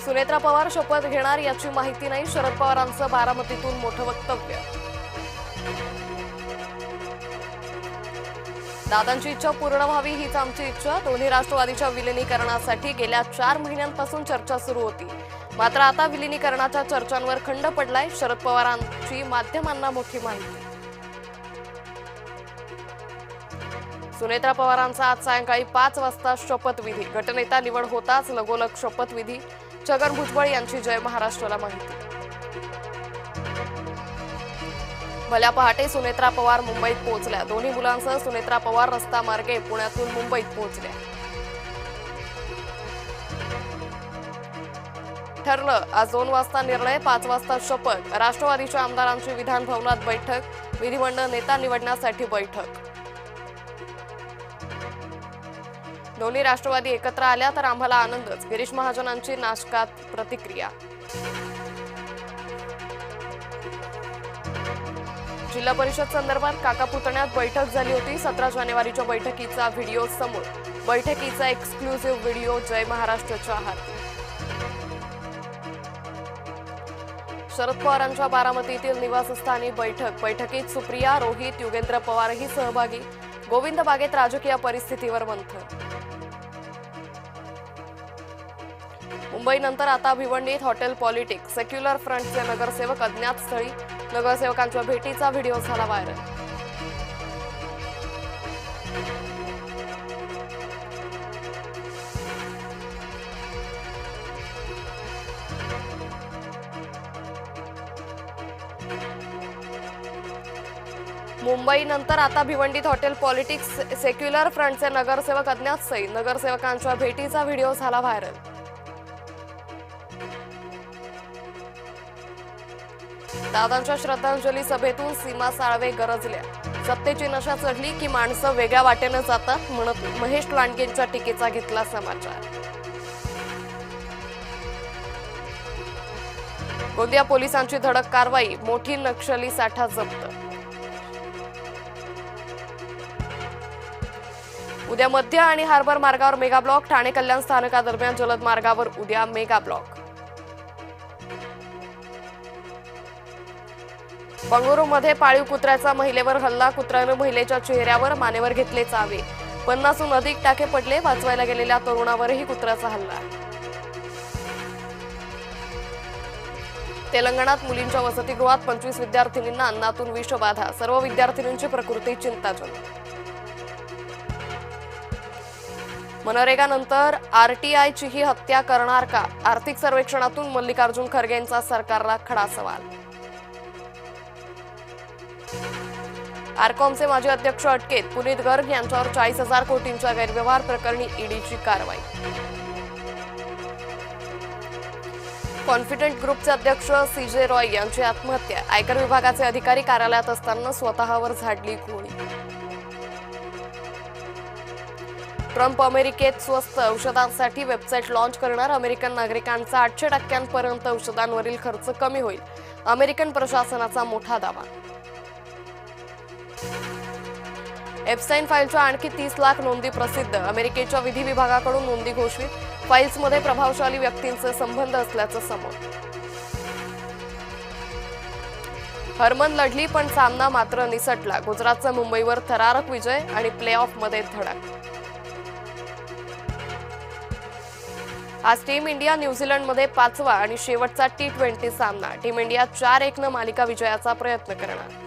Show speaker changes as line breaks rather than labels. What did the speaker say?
सुनेत्रा पवार शपथ घेणार याची माहिती नाही, शरद पवारांचं बारामतीतून मोठं वक्तव्य. दादांची इच्छा पूर्ण व्हावी हीच आमची इच्छा. दोन्ही राष्ट्रवादीच्या विलिनीकरणासाठी गेल्या 4 महिन्यांपासून चर्चा सुरू होती. मात्र आता विलिनीकरणाच्या चर्चांवर खंड पडलाय. शरद पवारांची माध्यमांना मोठी माहिती. सुनेत्रा पवारांचा आज सायंकाळी 5 वाजता शपथविधी. गटनेता निवड होताच लगोलग शपथविधी. छगन भुजबळ यांची जय महाराष्ट्राला माहिती. भल्या पहाटे सुनेत्रा पवार मुंबईत पोहोचल्या. दोन्ही मुलांसह सुनेत्रा पवार रस्ता मार्गे पुण्यातून मुंबईत पोहोचल्या. ठरलं आज 2 वाजता निर्णय, 5 वाजता शपथ. राष्ट्रवादीच्या आमदारांची विधान भवनात बैठक. विधिमंडळ नेता निवडण्यासाठी बैठक. दोन्ही राष्ट्रवादी एकत्र आल्या तर आम्हाला आनंदच. गिरीश महाजनांची नाशकात प्रतिक्रिया. जिल्हा परिषद संदर्भात काका पुतण्यात बैठक झाली होती. 17 जानेवारीच्या बैठकीचा व्हिडिओ समोर. बैठकीचा एक्सक्लुझिव्ह व्हिडिओ जय महाराष्ट्राच्या हाती. शरद पवारांच्या बारामतीतील निवासस्थानी बैठक. बैठकीत सुप्रिया, रोहित, युगेंद्र पवारही सहभागी. गोविंद बागेत राजकीय परिस्थितीवर मंथन. मुंबईनंतर आता भिवंडीत हॉटेल पॉलिटिक्स. सेक्युलर फ्रंटचे नगरसेवक अज्ञात स्थळी. नगरसेवकांच्या भेटीचा व्हिडिओ झाला व्हायरल. मुंबईनंतर आता भिवंडीत हॉटेल पॉलिटिक्स. सेक्युलर फ्रंटचे नगरसेवक अज्ञात स्थळी. नगरसेवकांच्या भेटीचा व्हिडिओ झाला व्हायरल. दादांच्या श्रद्धांजली सभेतून सीमा साळवे गरजल्या. सत्तेची नशा चढली की माणसं वेगळ्या वाटेनं जातात म्हणत महेश लांडगेंच्या टीकेचा घेतला समाचार. गोंदिया पोलिसांची धडक कारवाई. मोठी नक्षली साठा जप्त. उद्या मध्य आणि हार्बर मार्गावर मेगा ब्लॉक. ठाणे कल्याण स्थानकादरम्यान जलद मार्गावर उद्या मेगा ब्लॉक. बंगळुरूमध्ये पाळीव कुत्र्याचा महिलेवर हल्ला. कुत्र्यानं महिलेच्या चेहऱ्यावर मानेवर घेतले चावे. 50हून अधिक टाके पडले. वाचवायला गेलेल्या तरुणावरही कुत्र्याचा हल्ला. तेलंगणात मुलींच्या वसतिगृहात 25 विद्यार्थिनींना अन्नातून विषबाधा. सर्व विद्यार्थिनींची प्रकृती चिंताजनक. मनरेगानंतर आरटीआयचीही हत्या करणार का? आर्थिक सर्वेक्षणातून मल्लिकार्जुन खरगेंचा सरकारला खडा सवाल. आरकॉमचे माजी अध्यक्ष अटकेत. पुनीत गर्ग यांच्यावर 40,000 कोटींच्या गैरव्यवहार प्रकरणी ईडीची कारवाई. कॉन्फिडंट ग्रुपचे अध्यक्ष सीजे रॉय यांची आत्महत्या. आयकर विभागाचे अधिकारी कार्यालयात असताना स्वतःवर झाडली गोळी. ट्रम्प अमेरिकेत स्वस्त औषधांसाठी वेबसाईट लॉन्च करणार. अमेरिकन नागरिकांचा 800% औषधांवरील खर्च कमी होईल. अमेरिकन प्रशासनाचा मोठा दावा. एप्स्टाईन फाईलच्या आणखी 30 लाख नोंदी प्रसिद्ध. अमेरिकेच्या विधी विभागाकडून नोंदी घोषित. फाईल्समध्ये प्रभावशाली व्यक्तींचे संबंध असल्याचं समोर. हरमन लढली पण सामना मात्र निसटला. गुजरातचा मुंबईवर थरारक विजय आणि प्ले ऑफमध्ये धडक. आज टीम इंडिया न्यूझीलंडमध्ये 5वा आणि शेवटचा T20 सामना. टीम इंडिया 4-1 मालिका विजयाचा प्रयत्न करणार.